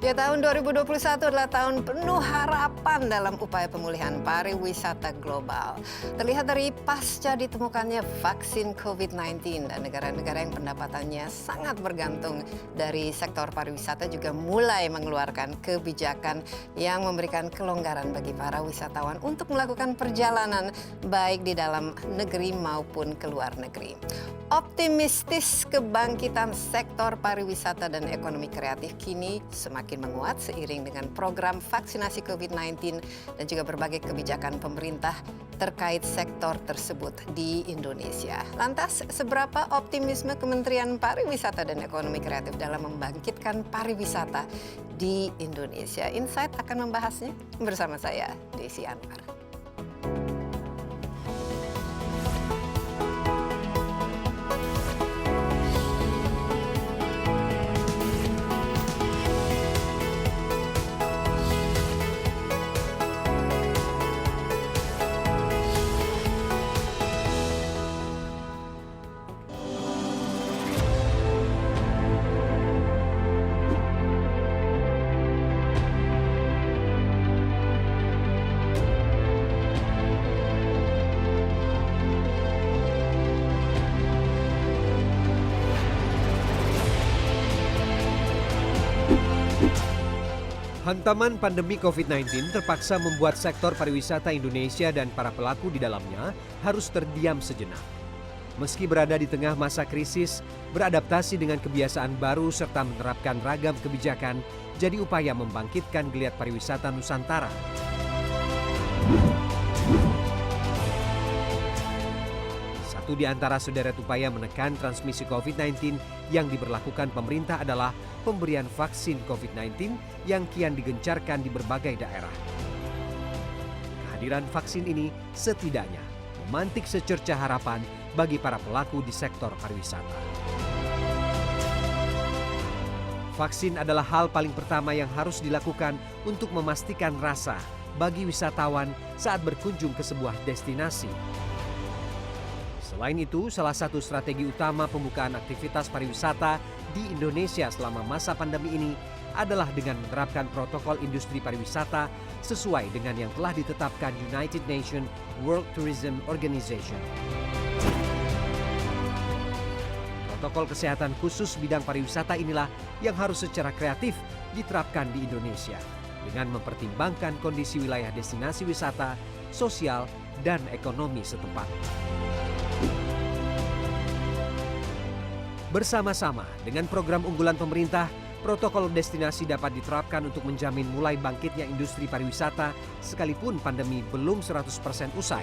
Ya, tahun 2021 adalah tahun penuh harapan dalam upaya pemulihan pariwisata global. Terlihat dari pasca ditemukannya vaksin COVID-19 dan negara-negara yang pendapatannya sangat bergantung dari sektor pariwisata juga mulai mengeluarkan kebijakan yang memberikan kelonggaran bagi para wisatawan untuk melakukan perjalanan baik di dalam negeri maupun ke luar negeri. Optimistis kebangkitan sektor pariwisata dan ekonomi kreatif kini semakin menguat seiring dengan program vaksinasi COVID-19 dan juga berbagai kebijakan pemerintah terkait sektor tersebut di Indonesia. Lantas, seberapa optimisme Kementerian Pariwisata dan Ekonomi Kreatif dalam membangkitkan pariwisata di Indonesia? Insight akan membahasnya bersama saya, Desi Anwar. Hantaman pandemi COVID-19 terpaksa membuat sektor pariwisata Indonesia dan para pelaku di dalamnya harus terdiam sejenak. Meski berada di tengah masa krisis, beradaptasi dengan kebiasaan baru serta menerapkan ragam kebijakan jadi upaya membangkitkan geliat pariwisata Nusantara. Satu di antara sederet upaya menekan transmisi COVID-19 yang diberlakukan pemerintah adalah pemberian vaksin COVID-19 yang kian digencarkan di berbagai daerah. Kehadiran vaksin ini setidaknya memantik secerca harapan bagi para pelaku di sektor pariwisata. Vaksin adalah hal paling pertama yang harus dilakukan untuk memastikan rasa bagi wisatawan saat berkunjung ke sebuah destinasi. Selain itu, salah satu strategi utama pembukaan aktivitas pariwisata di Indonesia selama masa pandemi ini adalah dengan menerapkan protokol industri pariwisata sesuai dengan yang telah ditetapkan United Nations World Tourism Organization. Protokol kesehatan khusus bidang pariwisata inilah yang harus secara kreatif diterapkan di Indonesia dengan mempertimbangkan kondisi wilayah destinasi wisata, sosial, dan ekonomi setempat. Bersama-sama dengan program unggulan pemerintah, protokol destinasi dapat diterapkan untuk menjamin mulai bangkitnya industri pariwisata sekalipun pandemi belum 100% usai.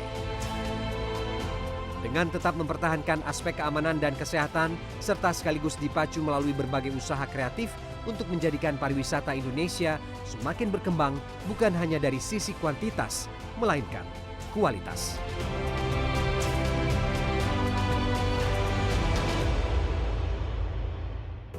Dengan tetap mempertahankan aspek keamanan dan kesehatan, serta sekaligus dipacu melalui berbagai usaha kreatif untuk menjadikan pariwisata Indonesia semakin berkembang bukan hanya dari sisi kuantitas, melainkan kualitas.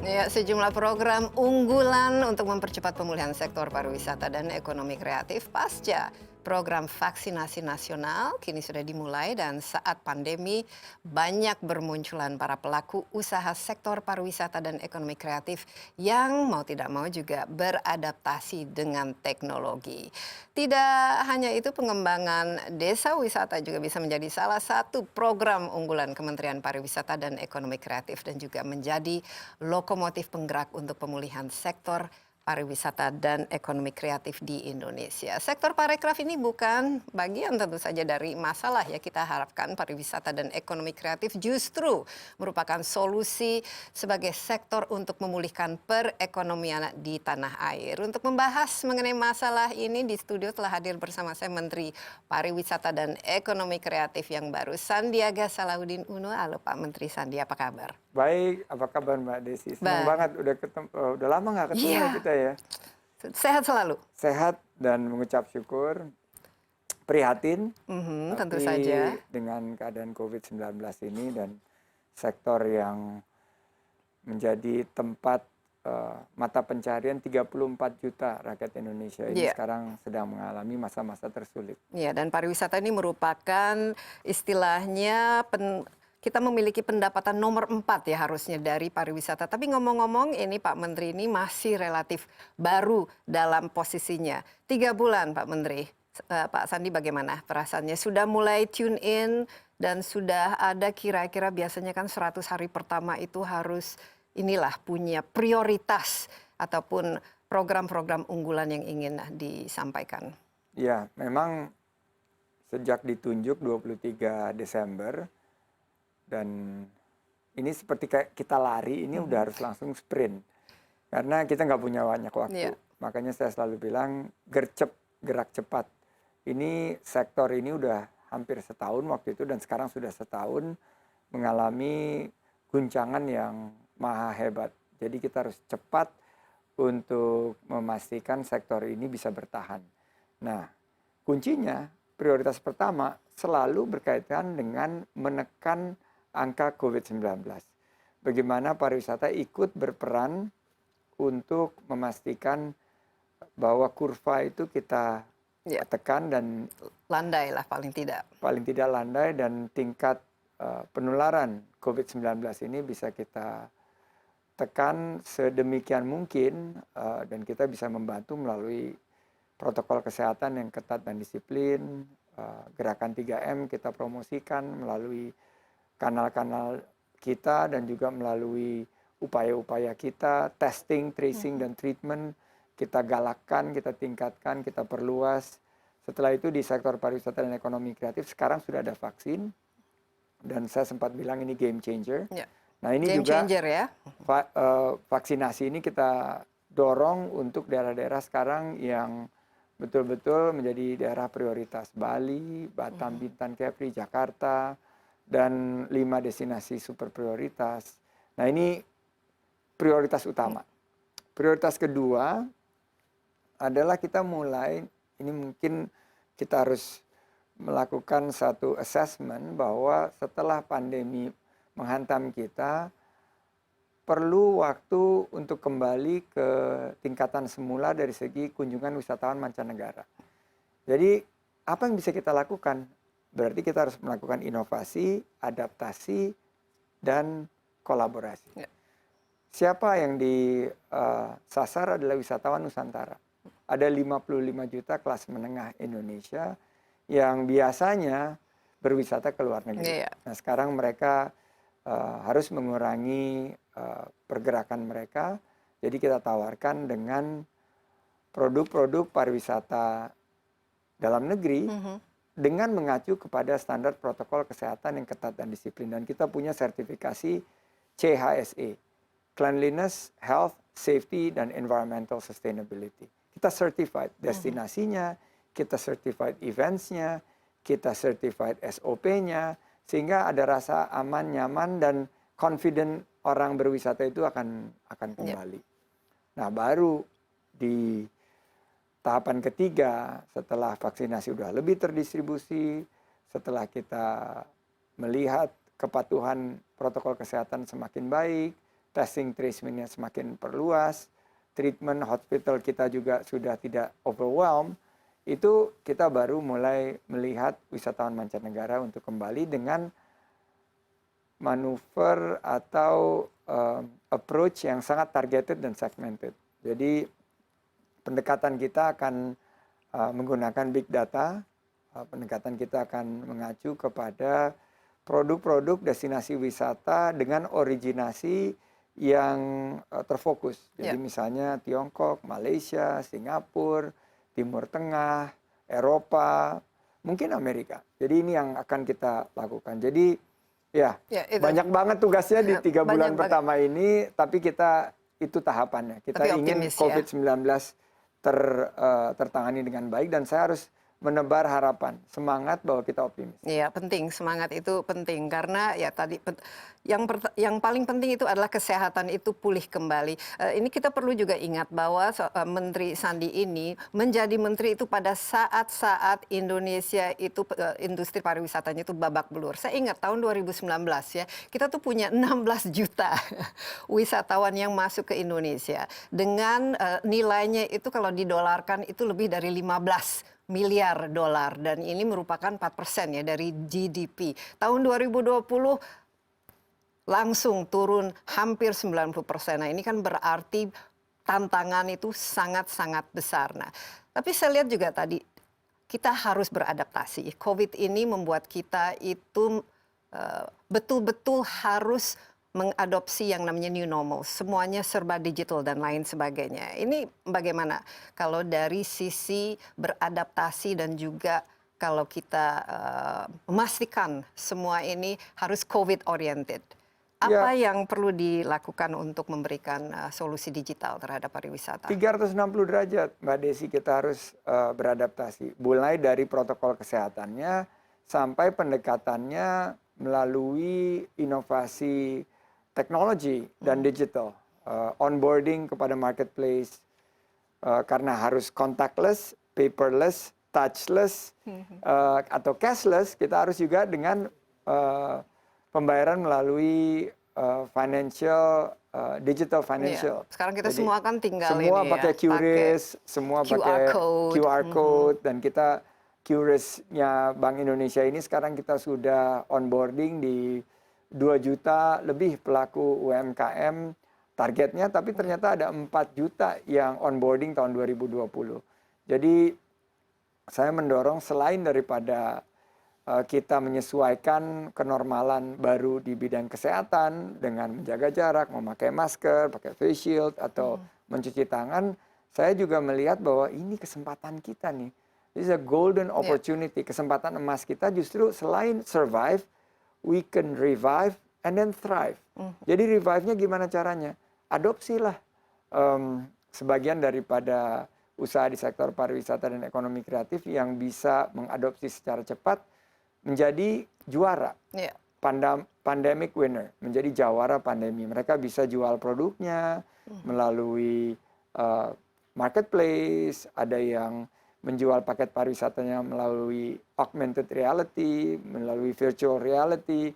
Ya, sejumlah program unggulan untuk mempercepat pemulihan sektor pariwisata dan ekonomi kreatif pasca program vaksinasi nasional kini sudah dimulai dan saat pandemi banyak bermunculan para pelaku usaha sektor pariwisata dan ekonomi kreatif yang mau tidak mau juga beradaptasi dengan teknologi. Tidak hanya itu, pengembangan desa wisata juga bisa menjadi salah satu program unggulan Kementerian Pariwisata dan Ekonomi Kreatif dan juga menjadi lokomotif penggerak untuk pemulihan sektor pariwisata dan ekonomi kreatif di Indonesia. Sektor parekraf ini bukan bagian tentu saja dari masalah ya. Kita harapkan pariwisata dan ekonomi kreatif justru merupakan solusi sebagai sektor untuk memulihkan perekonomian di tanah air. Untuk membahas mengenai masalah ini di studio telah hadir bersama saya Menteri Pariwisata dan Ekonomi Kreatif yang baru, Sandiaga Salahuddin Uno. Halo Pak Menteri Sandi, apa kabar? Baik, apa kabar Mbak Desi? Senang banget udah lama nggak ketemu kita ya. Sehat selalu. Sehat dan mengucap syukur, prihatin, Tentu tapi saja. dengan keadaan COVID-19 ini dan sektor yang menjadi tempat mata pencarian 34 juta rakyat Indonesia ini sekarang sedang mengalami masa-masa tersulit. Ya, dan pariwisata ini merupakan istilahnya kita memiliki pendapatan nomor 4 ya harusnya dari pariwisata. Tapi ngomong-ngomong ini Pak Menteri ini masih relatif baru dalam posisinya. 3 bulan Pak Menteri. Pak Sandi bagaimana perasaannya? Sudah mulai tune in dan sudah ada kira-kira biasanya kan 100 hari pertama itu harus inilah punya prioritas ataupun program-program unggulan yang ingin disampaikan. Ya, memang sejak ditunjuk 23 Desember dan ini seperti kayak kita lari, ini udah harus langsung sprint. Karena kita nggak punya banyak waktu. Makanya saya selalu bilang gercep, gerak cepat. Ini sektor ini udah hampir setahun waktu itu dan sekarang sudah setahun mengalami guncangan yang maha hebat. Jadi kita harus cepat untuk memastikan sektor ini bisa bertahan. Nah, kuncinya prioritas pertama selalu berkaitan dengan menekan angka COVID-19. Bagaimana pariwisata ikut berperan untuk memastikan bahwa kurva itu kita tekan dan landai lah paling tidak. Paling tidak landai dan tingkat penularan COVID-19 ini bisa kita tekan sedemikian mungkin dan kita bisa membantu melalui protokol kesehatan yang ketat dan disiplin, gerakan 3M kita promosikan melalui kanal-kanal kita dan juga melalui upaya-upaya kita, testing, tracing, dan treatment, kita galakkan, kita tingkatkan, kita perluas. Setelah itu di sektor pariwisata dan ekonomi kreatif sekarang sudah ada vaksin dan saya sempat bilang ini game changer. Nah ini game juga changer, ya? Vaksinasi ini kita dorong untuk daerah-daerah sekarang yang betul-betul menjadi daerah prioritas. Bali, Batam, Bintan, Kepri, Jakarta, dan 5 destinasi super prioritas. Nah ini prioritas utama. Prioritas kedua adalah kita mulai, ini mungkin kita harus melakukan satu assessment bahwa setelah pandemi menghantam kita, perlu waktu untuk kembali ke tingkatan semula dari segi kunjungan wisatawan mancanegara. Jadi apa yang bisa kita lakukan? Berarti kita harus melakukan inovasi, adaptasi, dan kolaborasi. Siapa yang disasar adalah wisatawan Nusantara. Ada 55 juta kelas menengah Indonesia yang biasanya berwisata ke luar negeri. Nah sekarang mereka harus mengurangi pergerakan mereka. Jadi kita tawarkan dengan produk-produk pariwisata dalam negeri dengan mengacu kepada standar protokol kesehatan yang ketat dan disiplin. Dan kita punya sertifikasi CHSE, Cleanliness, Health, Safety, dan Environmental Sustainability. Kita certified destinasinya, kita certified events-nya, kita certified SOP-nya, sehingga ada rasa aman, nyaman, dan confident orang berwisata itu akan kembali. Nah, baru di tahapan ketiga, setelah vaksinasi sudah lebih terdistribusi, setelah kita melihat kepatuhan protokol kesehatan semakin baik, testing tracing-nya semakin perluas, treatment hospital kita juga sudah tidak overwhelmed, itu kita baru mulai melihat wisatawan mancanegara untuk kembali dengan manuver atau approach yang sangat targeted dan segmented. Jadi pendekatan kita akan menggunakan big data, pendekatan kita akan mengacu kepada produk-produk destinasi wisata dengan originasi yang terfokus. Jadi misalnya Tiongkok, Malaysia, Singapura, Timur Tengah, Eropa, mungkin Amerika. Jadi ini yang akan kita lakukan. Jadi banyak banget tugasnya di 3 bulan pertama ini, tapi kita itu tahapannya. Kita ingin COVID-19 tertangani dengan baik dan saya harus menebar harapan, semangat bahwa kita optimis. Iya, penting. Semangat itu penting karena ya tadi yang paling penting itu adalah kesehatan itu pulih kembali. Ini kita perlu juga ingat bahwa Menteri Sandi ini menjadi menteri itu pada saat-saat Indonesia itu industri pariwisatanya itu babak belur. Saya ingat tahun 2019 ya, kita tuh punya 16 juta wisatawan yang masuk ke Indonesia dengan nilainya itu kalau didolarkan itu lebih dari 15 miliar dolar dan ini merupakan 4% ya dari GDP. Tahun 2020 langsung turun hampir 90%. Nah, ini kan berarti tantangan itu sangat-sangat besar. Nah, tapi saya lihat juga tadi kita harus beradaptasi. COVID ini membuat kita itu betul-betul harus mengadopsi yang namanya new normal. Semuanya serba digital dan lain sebagainya. Ini bagaimana kalau dari sisi beradaptasi dan juga kalau kita memastikan semua ini harus COVID oriented. Apa yang perlu dilakukan untuk memberikan solusi digital terhadap pariwisata? 360 derajat, Mbak Desi, kita harus beradaptasi. Mulai dari protokol kesehatannya sampai pendekatannya melalui inovasi teknologi dan digital. Onboarding kepada marketplace, karena harus contactless, paperless, touchless, atau cashless, kita harus juga dengan pembayaran melalui digital financial. Sekarang kita semua kan tinggal semua ini pakai QRIS, semua pakai QR code, dan kita QRIS-nya Bank Indonesia ini sekarang kita sudah onboarding di 2 juta lebih pelaku UMKM targetnya, tapi ternyata ada 4 juta yang onboarding tahun 2020. Jadi saya mendorong selain daripada kita menyesuaikan kenormalan baru di bidang kesehatan dengan menjaga jarak, memakai masker, pakai face shield, atau mencuci tangan, saya juga melihat bahwa ini kesempatan kita nih. This is a golden opportunity, kesempatan emas kita justru selain survive, we can revive and then thrive. Jadi revive-nya gimana caranya? Adopsilah sebagian daripada usaha di sektor pariwisata dan ekonomi kreatif yang bisa mengadopsi secara cepat menjadi juara. Pandemic winner, menjadi jawara pandemi. Mereka bisa jual produknya melalui marketplace, ada yang menjual paket pariwisatanya melalui augmented reality, melalui virtual reality,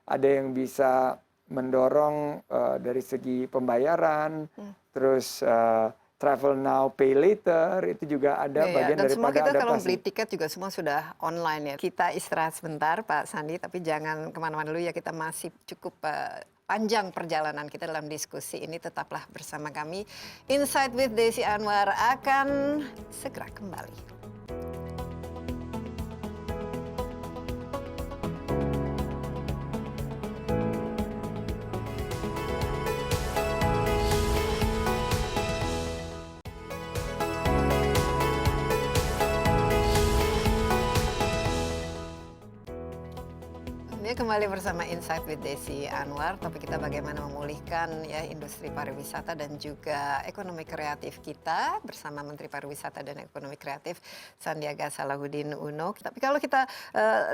ada yang bisa mendorong dari segi pembayaran, terus travel now, pay later, itu juga ada bagian dan daripada semua kita adaptasi. kalau beli tiket juga semua sudah online ya. Kita istirahat sebentar Pak Sandi, tapi jangan kemana-mana dulu ya, kita masih cukup panjang perjalanan kita dalam diskusi ini. Tetaplah bersama kami. Insight with Desi Anwar akan segera kembali. Kembali bersama Insight with Desi Anwar. Topik kita bagaimana memulihkan ya industri pariwisata dan juga ekonomi kreatif kita bersama Menteri Pariwisata dan Ekonomi Kreatif Sandiaga Salahuddin Uno. Tapi kalau kita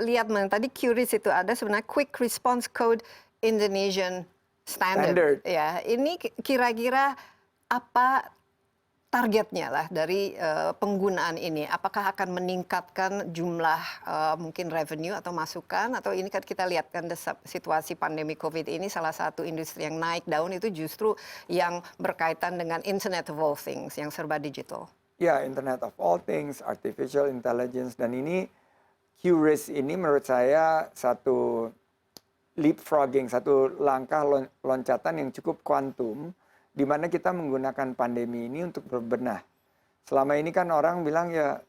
lihat tadi QRIS itu ada sebenarnya Quick Response Code Indonesian Standard. Ya, ini kira-kira apa targetnya lah dari penggunaan ini? Apakah akan meningkatkan jumlah mungkin revenue atau masukan, atau ini kan kita lihat kan situasi pandemi COVID ini salah satu industri yang naik daun itu justru yang berkaitan dengan Internet of All Things yang serba digital. Ya, Internet of All Things, artificial intelligence, dan ini QRIS ini menurut saya satu leapfrogging, satu langkah loncatan yang cukup kuantum, di mana kita menggunakan pandemi ini untuk berbenah. Selama ini kan orang bilang ya,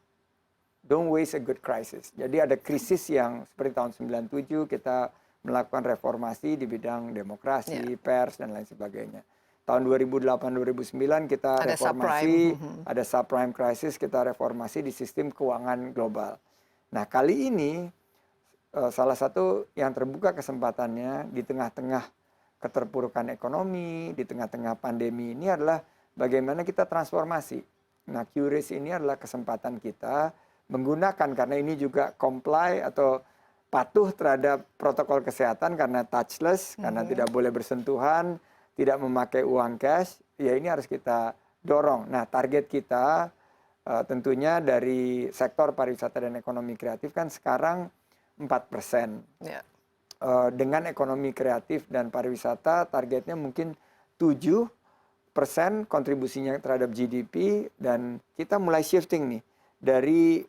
don't waste a good crisis. Jadi ada krisis yang seperti tahun 97 kita melakukan reformasi di bidang demokrasi, pers, dan lain sebagainya. Tahun 2008-2009 kita ada reformasi, ada subprime crisis, kita reformasi di sistem keuangan global. Nah, kali ini salah satu yang terbuka kesempatannya di tengah-tengah keterpurukan ekonomi, di tengah-tengah pandemi ini adalah bagaimana kita transformasi. Nah, QRIS ini adalah kesempatan kita menggunakan, karena ini juga comply atau patuh terhadap protokol kesehatan karena touchless, karena tidak boleh bersentuhan, tidak memakai uang cash, ya ini harus kita dorong. Nah, target kita tentunya dari sektor pariwisata dan ekonomi kreatif kan sekarang 4%. Dengan ekonomi kreatif dan pariwisata targetnya mungkin 7% kontribusinya terhadap GDP, dan kita mulai shifting nih dari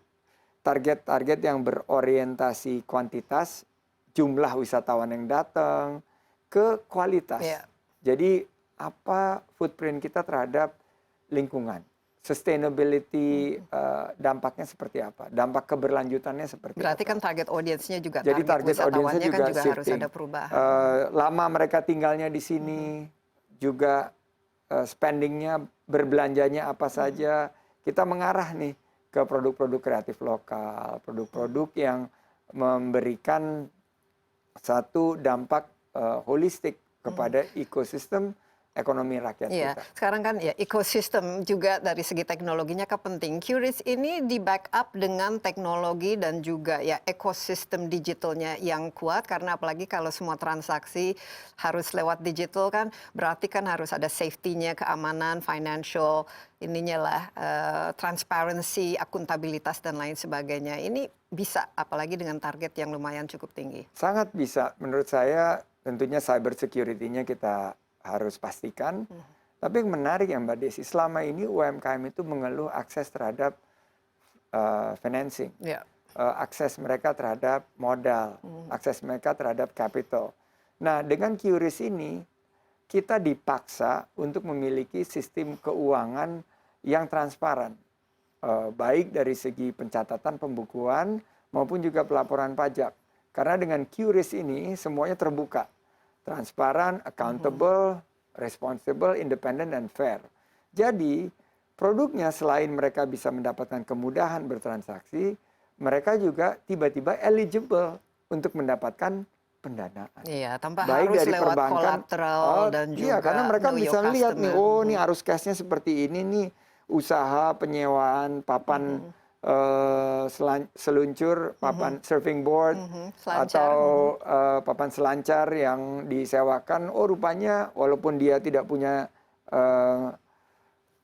target-target yang berorientasi kuantitas, jumlah wisatawan yang datang, ke kualitas. Yeah. Jadi apa footprint kita terhadap lingkungan, sustainability, dampaknya seperti apa, dampak keberlanjutannya seperti Berarti apa. kan target audiensnya juga, Jadi target audiensnya kan juga harus shifting. ada perubahan. Lama mereka tinggalnya di sini, juga spendingnya, berbelanjanya apa saja. Kita mengarah nih ke produk-produk kreatif lokal, produk-produk yang memberikan satu dampak holistik kepada ekosistem ekonomi rakyat Iya, kita. sekarang kan ya ekosistem juga dari segi teknologinya kan penting. QRIS ini di backup dengan teknologi dan juga ya ekosistem digitalnya yang kuat, karena apalagi kalau semua transaksi harus lewat digital kan berarti kan harus ada safety-nya, keamanan, financial ininya lah, transparency, akuntabilitas dan lain sebagainya. Ini bisa apalagi dengan target yang lumayan cukup tinggi. Sangat bisa, menurut saya tentunya cyber security-nya kita harus pastikan. Tapi yang menarik ya Mbak Desi, selama ini UMKM itu mengeluh akses terhadap financing, akses mereka terhadap modal, akses mereka terhadap capital. Nah, dengan QRIS ini kita dipaksa untuk memiliki sistem keuangan yang transparan, baik dari segi pencatatan pembukuan maupun juga pelaporan pajak. Karena dengan QRIS ini semuanya terbuka, transparan, accountable, responsible, independent, and fair. Jadi, produknya selain mereka bisa mendapatkan kemudahan bertransaksi, mereka juga tiba-tiba eligible untuk mendapatkan pendanaan. Iya, tanpa baik harus dari lewat perbankan, collateral dan juga iya, karena mereka know your bisa lihat nih, customer. oh nih arus cashnya seperti ini nih, usaha penyewaan papan seluncur, papan surfing board, atau papan selancar yang disewakan. Oh rupanya walaupun dia tidak punya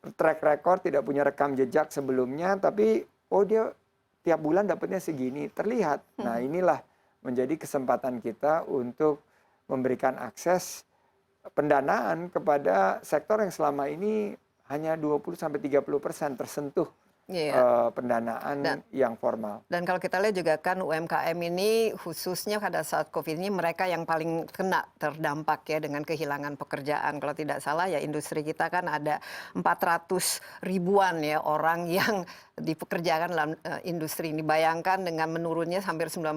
track record, tidak punya rekam jejak sebelumnya, tapi oh dia tiap bulan dapatnya segini, terlihat. Nah inilah menjadi kesempatan kita untuk memberikan akses pendanaan kepada sektor yang selama ini hanya 20-30% tersentuh pendanaan yang formal. Dan kalau kita lihat juga kan UMKM ini khususnya pada saat COVID ini mereka yang paling kena terdampak ya dengan kehilangan pekerjaan. Kalau tidak salah ya industri kita kan ada 400 ribuan ya orang yang dipekerjakan dalam industri ini. Bayangkan dengan menurunnya hampir 90%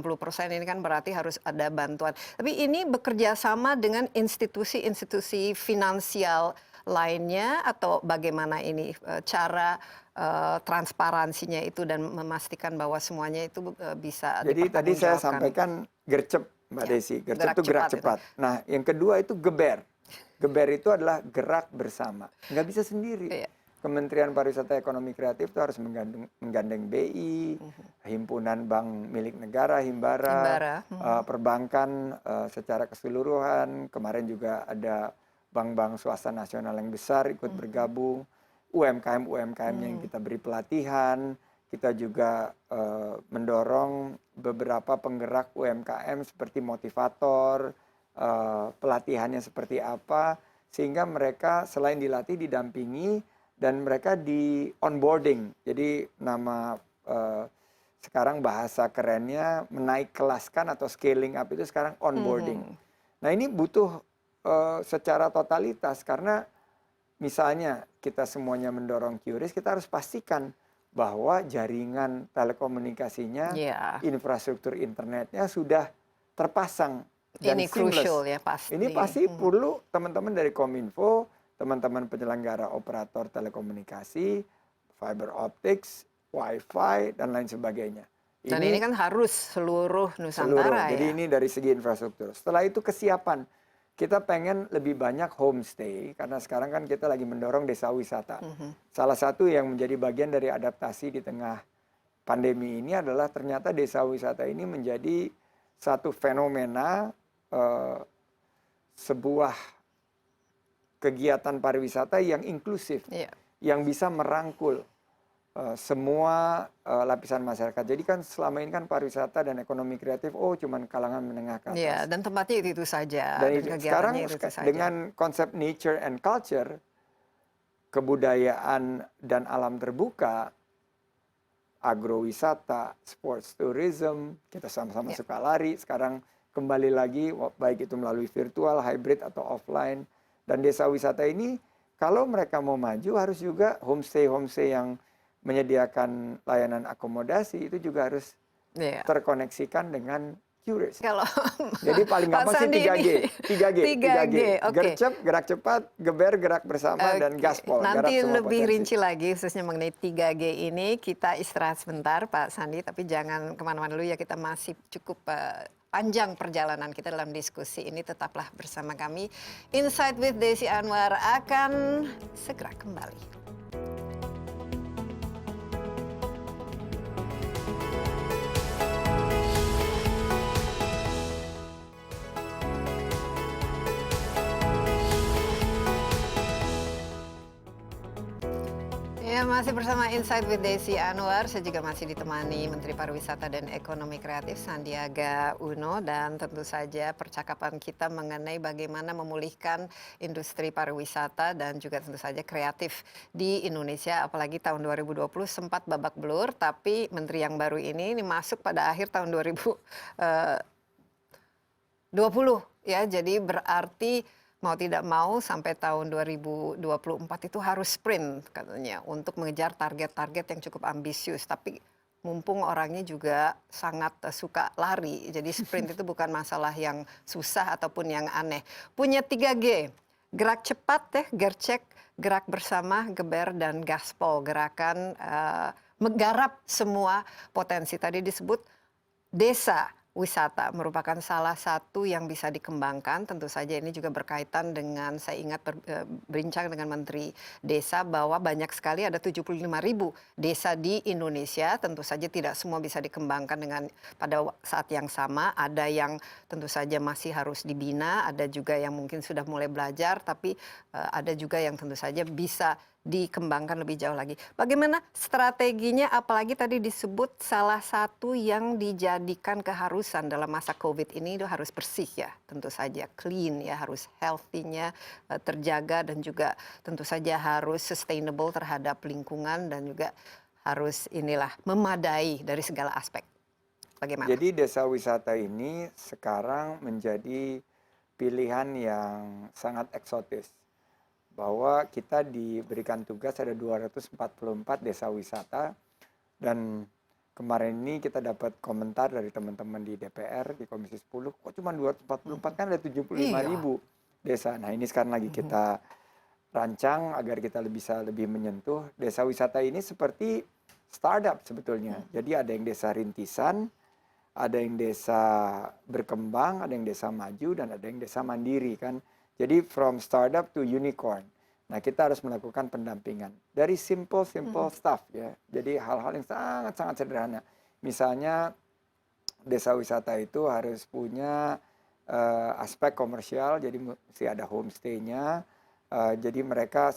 ini kan berarti harus ada bantuan. Tapi ini bekerja sama dengan institusi-institusi finansial lainnya atau bagaimana ini cara transparansinya itu dan memastikan bahwa semuanya itu bisa dipertanggungjawabkan. Jadi tadi saya sampaikan gercep Mbak Desi, gercep itu gerak cepat. Nah yang kedua itu geber. Geber itu adalah gerak bersama, nggak bisa sendiri. Kementerian Pariwisata Ekonomi Kreatif itu harus menggandeng BI, himpunan bank milik negara, Himbara. Perbankan secara keseluruhan. Kemarin juga ada bank-bank swasta nasional yang besar ikut bergabung. UMKM yang kita beri pelatihan, kita juga mendorong beberapa penggerak UMKM seperti motivator, pelatihannya seperti apa, sehingga mereka selain dilatih didampingi dan mereka di onboarding. Jadi nama sekarang bahasa kerennya menaik kelaskan atau scaling up itu sekarang onboarding. Nah ini butuh secara totalitas karena misalnya kita semuanya mendorong QRIS, kita harus pastikan bahwa jaringan telekomunikasinya, infrastruktur internetnya sudah terpasang dan ini seamless. crucial ya pasti. Ini pasti perlu teman-teman dari Kominfo, teman-teman penyelenggara operator telekomunikasi, fiber optics, wifi dan lain sebagainya. Dan ini kan harus seluruh Nusantara ya. Jadi ini dari segi infrastruktur. Setelah itu kesiapan. Kita pengen lebih banyak homestay, karena sekarang kan kita lagi mendorong desa wisata. Salah satu yang menjadi bagian dari adaptasi di tengah pandemi ini adalah ternyata desa wisata ini menjadi satu fenomena, sebuah kegiatan pariwisata yang inklusif, yang bisa merangkul semua lapisan masyarakat. Jadi kan selama ini kan pariwisata dan ekonomi kreatif, cuman kalangan menengah ke atas. Iya, dan tempatnya itu saja. Dan sekarang itu saja. Dengan konsep nature and culture, kebudayaan dan alam terbuka, agrowisata, sports tourism, kita sama-sama suka lari. Sekarang kembali lagi, baik itu melalui virtual, hybrid atau offline. Dan desa wisata ini kalau mereka mau maju harus juga homestay yang menyediakan layanan akomodasi itu juga harus terkoneksikan dengan QRIS. Kalau Jadi paling gampang sih 3G. 3G. Oke. Gercep, gerak cepat, geber, gerak bersama, dan gaspol. Nanti garap semua lebih potensi. rinci lagi khususnya mengenai 3G ini. Kita istirahat sebentar Pak Sandi, tapi jangan kemana-mana dulu ya, kita masih cukup panjang perjalanan kita dalam diskusi ini. Tetaplah bersama kami. Insight with Desi Anwar akan segera kembali. Ya, masih bersama Insight with Desi Anwar. Saya juga masih ditemani Menteri Pariwisata dan Ekonomi Kreatif Sandiaga Uno, dan tentu saja percakapan kita mengenai bagaimana memulihkan industri pariwisata dan juga tentu saja kreatif di Indonesia, apalagi tahun 2020 sempat babak belur, tapi menteri yang baru ini masuk pada akhir tahun 2020 ya. Jadi berarti mau tidak mau sampai tahun 2024 itu harus sprint katanya untuk mengejar target-target yang cukup ambisius. Tapi mumpung orangnya juga sangat suka lari, jadi sprint itu bukan masalah yang susah ataupun yang aneh. Punya 3G, gerak cepat gercek, gerak bersama, geber, dan gaspol. Gerakan menggarap semua potensi. Tadi disebut desa wisata merupakan salah satu yang bisa dikembangkan. Tentu saja ini juga berkaitan dengan, saya ingat berbincang dengan Menteri Desa bahwa banyak sekali, ada 75.000 desa di Indonesia. Tentu saja tidak semua bisa dikembangkan dengan pada saat yang sama. Ada yang tentu saja masih harus dibina, ada juga yang mungkin sudah mulai belajar, tapi ada juga yang tentu saja bisa dikembangkan lebih jauh lagi. Bagaimana strateginya, apalagi tadi disebut salah satu yang dijadikan keharusan dalam masa COVID ini itu harus bersih ya, tentu saja clean ya, harus healthy-nya terjaga, dan juga tentu saja harus sustainable terhadap lingkungan, dan juga harus memadai dari segala aspek. Bagaimana? Jadi desa wisata ini sekarang menjadi pilihan yang sangat eksotis. Bahwa kita diberikan tugas ada 244 desa wisata, dan kemarin ini kita dapat komentar dari teman-teman di DPR di Komisi 10, kok cuma 244, kan ada 75.000 desa. Nah ini sekarang lagi kita rancang agar kita bisa lebih menyentuh. Desa wisata ini seperti startup sebetulnya. Jadi ada yang desa rintisan, ada yang desa berkembang, ada yang desa maju, dan ada yang desa mandiri kan. Jadi from startup to unicorn. Nah kita harus melakukan pendampingan dari simple stuff ya. Jadi hal-hal yang sangat sederhana. Misalnya desa wisata itu harus punya aspek komersial. Jadi mesti ada homestay-nya. Jadi mereka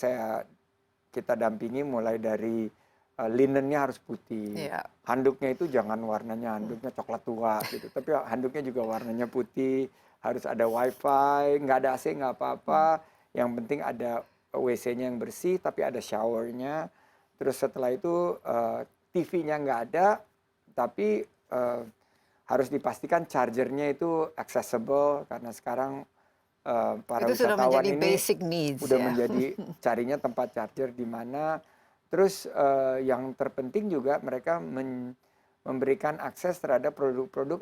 kita dampingi mulai dari linennya harus putih. Handuknya itu jangan warnanya handuknya coklat tua gitu. Tapi handuknya juga warnanya putih. Harus ada wifi, nggak ada AC nggak apa-apa. Yang penting ada WC-nya yang bersih, tapi ada showernya. Terus setelah itu TV-nya nggak ada, tapi harus dipastikan chargernya itu accessible, karena sekarang para itu sudah wisatawan menjadi ini basic needs, udah ya? menjadi carinya tempat charger di mana. Terus yang terpenting juga mereka memberikan akses terhadap produk-produk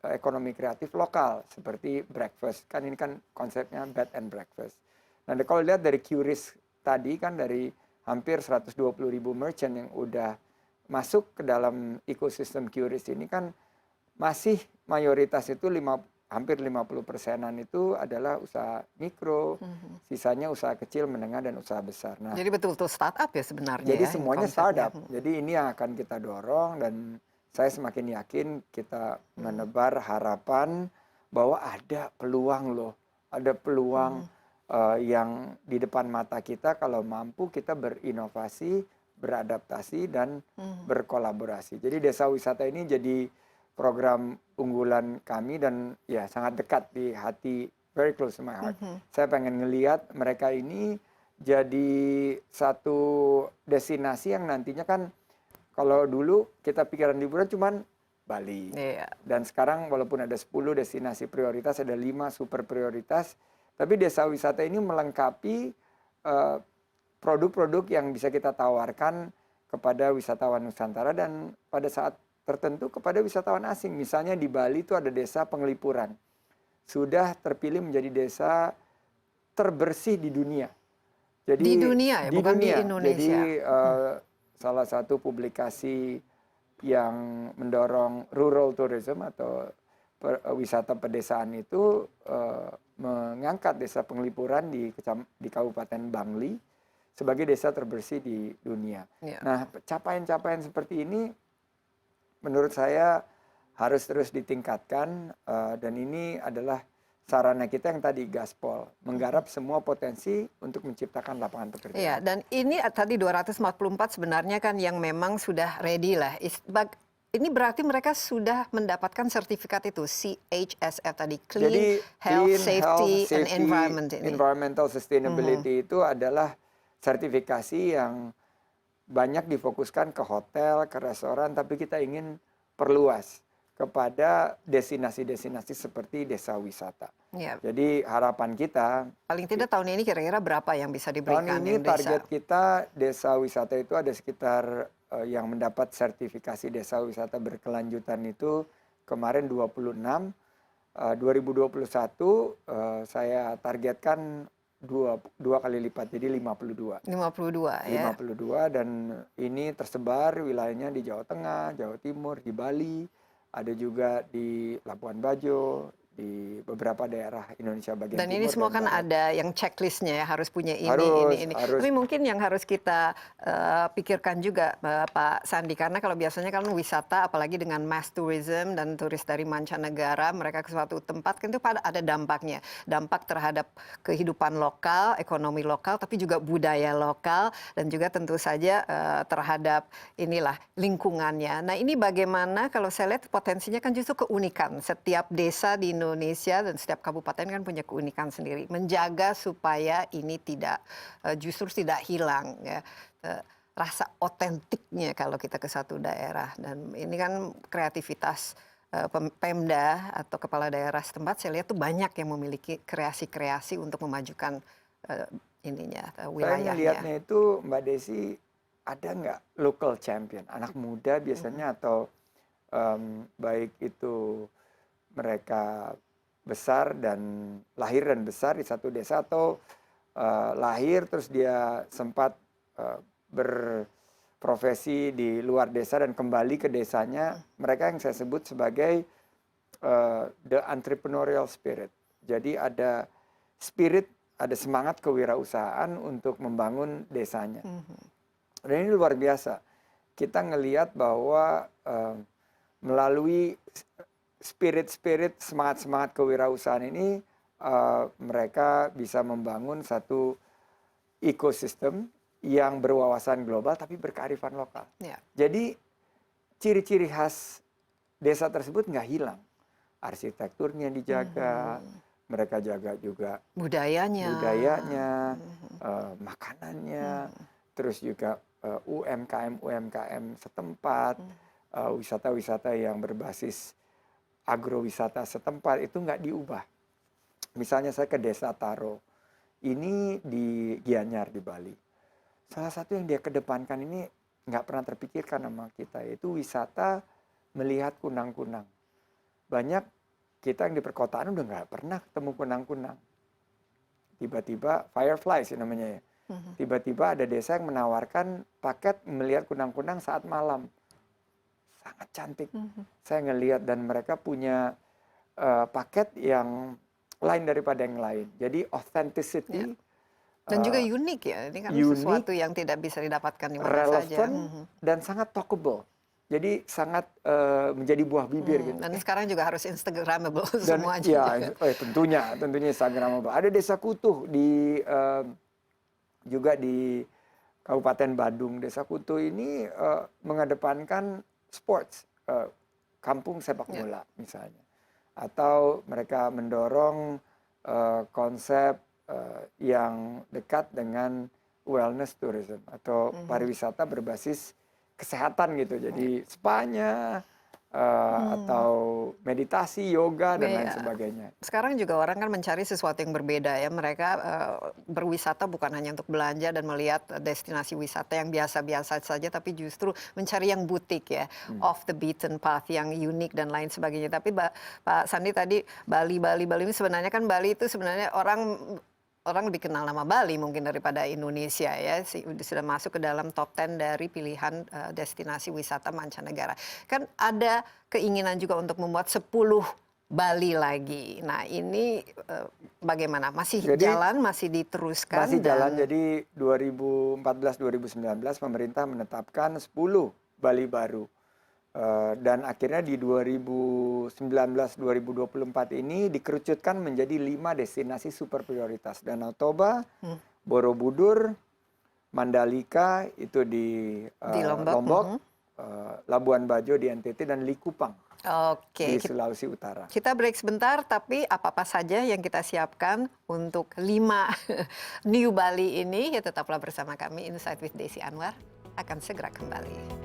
ekonomi kreatif lokal seperti breakfast. Kan ini kan konsepnya bed and breakfast. Nah kalau lihat dari QRIS tadi kan, dari hampir 120.000 merchant yang udah masuk ke dalam ekosistem QRIS ini kan, masih mayoritas itu hampir 50%-an itu adalah usaha mikro, sisanya usaha kecil, menengah, dan usaha besar. Nah, jadi betul-betul startup ya sebenarnya. Jadi ya, semuanya konsepnya. startup. Jadi ini yang akan kita dorong, dan saya semakin yakin kita menebar harapan bahwa ada peluang loh, ada peluang yang di depan mata kita kalau mampu kita berinovasi, beradaptasi, dan berkolaborasi. Jadi desa wisata ini jadi program unggulan kami, dan ya sangat dekat di hati, very close to my heart. Saya pengen ngelihat mereka ini jadi satu destinasi yang nantinya kan, kalau dulu kita pikiran liburan cuman Bali. Iya. Dan sekarang walaupun ada 10 destinasi prioritas, ada 5 super prioritas, tapi desa wisata ini melengkapi produk-produk yang bisa kita tawarkan kepada wisatawan Nusantara dan pada saat tertentu kepada wisatawan asing. Misalnya di Bali itu ada desa Penglipuran. Sudah terpilih menjadi desa terbersih di dunia. Jadi, di dunia ya, bukan di Indonesia. Jadi salah satu publikasi yang mendorong rural tourism atau wisata pedesaan itu mengangkat desa Penglipuran di Kabupaten Bangli sebagai desa terbersih di dunia. Ya. Nah, capaian-capaian seperti ini menurut saya harus terus ditingkatkan dan ini adalah sarana kita yang tadi gaspol, menggarap semua potensi untuk menciptakan lapangan pekerjaan. Iya, dan ini tadi 244 sebenarnya kan yang memang sudah ready lah. Ini berarti mereka sudah mendapatkan sertifikat itu, CHSF tadi, Clean, Health, Safety, and Environment ini. Environmental Sustainability itu adalah sertifikasi yang banyak difokuskan ke hotel, ke restoran, tapi kita ingin perluas kepada destinasi-destinasi seperti desa wisata. Ya. Jadi harapan kita paling tidak tahun ini kira-kira berapa yang bisa diberikan? Tahun ini target kita desa wisata itu ada sekitar yang mendapat sertifikasi desa wisata berkelanjutan itu kemarin 26. 2021 saya targetkan dua kali lipat, jadi 52. 52 ya. 52 dan ini tersebar wilayahnya di Jawa Tengah, Jawa Timur, di Bali, ada juga di Labuan Bajo, di beberapa daerah Indonesia bagian dan timur. Dan ini semua kan barat. ada yang checklistnya ya, harus punya ini, ini. Harus. Tapi mungkin yang harus kita pikirkan juga Pak Sandi, karena kalau biasanya kan wisata, apalagi dengan mass tourism dan turis dari mancanegara, mereka ke suatu tempat kan itu ada dampaknya. Dampak terhadap kehidupan lokal, ekonomi lokal, tapi juga budaya lokal, dan juga tentu saja terhadap inilah lingkungannya. Nah ini bagaimana kalau saya lihat potensinya kan justru keunikan. Setiap desa di Indonesia dan setiap kabupaten kan punya keunikan sendiri, menjaga supaya ini justru tidak hilang ya, rasa otentiknya kalau kita ke satu daerah. Dan ini kan kreativitas Pemda atau kepala daerah setempat, saya lihat tuh banyak yang memiliki kreasi-kreasi untuk memajukan wilayahnya. Saya melihatnya itu Mbak Desi, ada nggak local champion, anak muda biasanya atau baik itu mereka besar dan lahir dan besar di satu desa atau lahir terus dia sempat berprofesi di luar desa dan kembali ke desanya, mereka yang saya sebut sebagai the entrepreneurial spirit. Jadi ada spirit, ada semangat kewirausahaan untuk membangun desanya. Dan ini luar biasa. Kita ngelihat bahwa melalui spirit-spirit, semangat-semangat kewirausahaan ini mereka bisa membangun satu ekosistem yang berwawasan global tapi berkearifan lokal. Ya. Jadi ciri-ciri khas desa tersebut nggak hilang. Arsitekturnya dijaga, mereka jaga juga budayanya, makanannya, terus juga UMKM setempat, wisata-wisata yang berbasis agrowisata setempat itu nggak diubah. Misalnya saya ke Desa Taro, ini di Gianyar di Bali. Salah satu yang dia kedepankan ini nggak pernah terpikirkan sama kita, yaitu wisata melihat kunang-kunang. Banyak kita yang di perkotaan udah nggak pernah ketemu kunang-kunang. Tiba-tiba fireflies namanya ya. Tiba-tiba ada desa yang menawarkan paket melihat kunang-kunang saat malam. Sangat cantik. Saya ngelihat dan mereka punya paket yang lain daripada yang lain. Jadi authenticity. Dan juga unik ya. Ini kan sesuatu yang tidak bisa didapatkan di mana saja. Relevan dan sangat talkable. Jadi sangat menjadi buah bibir gitu. Dan sekarang juga harus Instagramable dan, semuanya. Ya, tentunya Instagramable. Ada Desa Kutuh juga di Kabupaten Badung. Desa Kutuh ini mengedepankan sports, kampung sepak bola misalnya, atau mereka mendorong konsep yang dekat dengan wellness tourism atau pariwisata berbasis kesehatan gitu. Jadi spanya, atau meditasi, yoga dan lain Iya. sebagainya. Sekarang juga orang kan mencari sesuatu yang berbeda ya. Mereka berwisata bukan hanya untuk belanja dan melihat destinasi wisata yang biasa-biasa saja, tapi justru mencari yang butik ya, off the beaten path, yang unik dan lain sebagainya. Tapi Pak Sandi tadi Bali ini sebenarnya kan Bali itu sebenarnya orang lebih kenal nama Bali mungkin daripada Indonesia ya. Sudah masuk ke dalam top 10 dari pilihan destinasi wisata mancanegara. Kan ada keinginan juga untuk membuat 10 Bali lagi. Nah, ini bagaimana? Masih jalan, masih diteruskan? Masih jalan. Jadi 2014-2019 pemerintah menetapkan 10 Bali baru. Dan akhirnya di 2019-2024 ini dikerucutkan menjadi 5 destinasi super prioritas. Danau Toba, Borobudur, Mandalika itu di Lombok, Labuan Bajo di NTT, dan Likupang di Sulawesi Utara. Kita break sebentar, tapi apa-apa saja yang kita siapkan untuk 5 New Bali ini, ya tetaplah bersama kami. Insight with Desi Anwar akan segera kembali.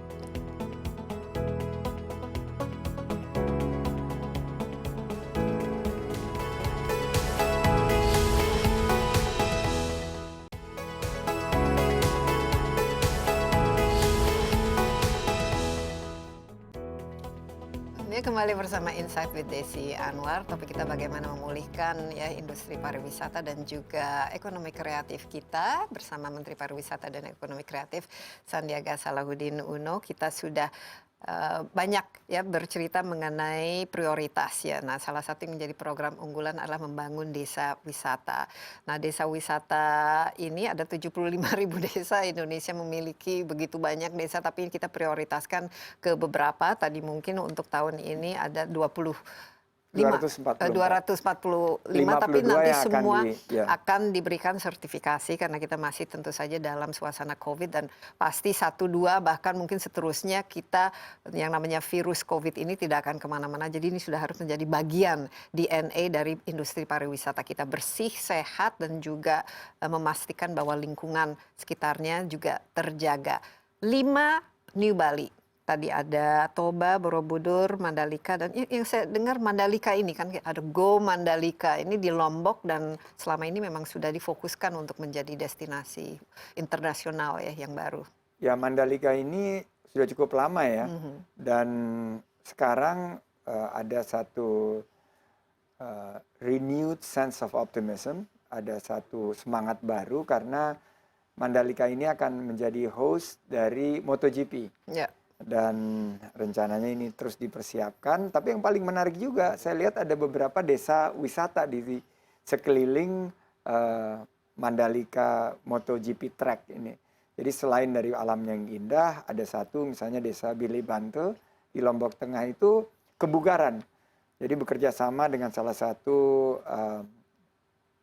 Ya, kembali bersama Insight with Desi Anwar. Topik kita bagaimana memulihkan ya industri pariwisata dan juga ekonomi kreatif kita bersama Menteri Pariwisata dan Ekonomi Kreatif Sandiaga Salahuddin Uno. Kita sudah banyak ya bercerita mengenai prioritas ya. Nah, salah satu yang menjadi program unggulan adalah membangun desa wisata. Nah, desa wisata ini ada 75.000 desa. Indonesia memiliki begitu banyak desa, tapi kita prioritaskan ke beberapa. Tadi mungkin untuk tahun ini ada 245, tapi nanti semua akan diberikan sertifikasi karena kita masih tentu saja dalam suasana COVID, dan pasti 1, 2 bahkan mungkin seterusnya kita yang namanya virus COVID ini tidak akan kemana-mana. Jadi ini sudah harus menjadi bagian DNA dari industri pariwisata kita, bersih, sehat, dan juga memastikan bahwa lingkungan sekitarnya juga terjaga. 5 New Bali. Tadi ada Toba, Borobudur, Mandalika, dan yang saya dengar Mandalika ini kan ada Go Mandalika ini di Lombok, dan selama ini memang sudah difokuskan untuk menjadi destinasi internasional ya yang baru. Ya, Mandalika ini sudah cukup lama ya, dan sekarang ada satu renewed sense of optimism, ada satu semangat baru karena Mandalika ini akan menjadi host dari MotoGP. Ya. Dan rencananya ini terus dipersiapkan. Tapi yang paling menarik juga, saya lihat ada beberapa desa wisata di sekeliling Mandalika MotoGP track ini. Jadi selain dari alamnya yang indah, ada satu misalnya desa Bili Bantul di Lombok Tengah itu kebugaran. Jadi bekerja sama dengan salah satu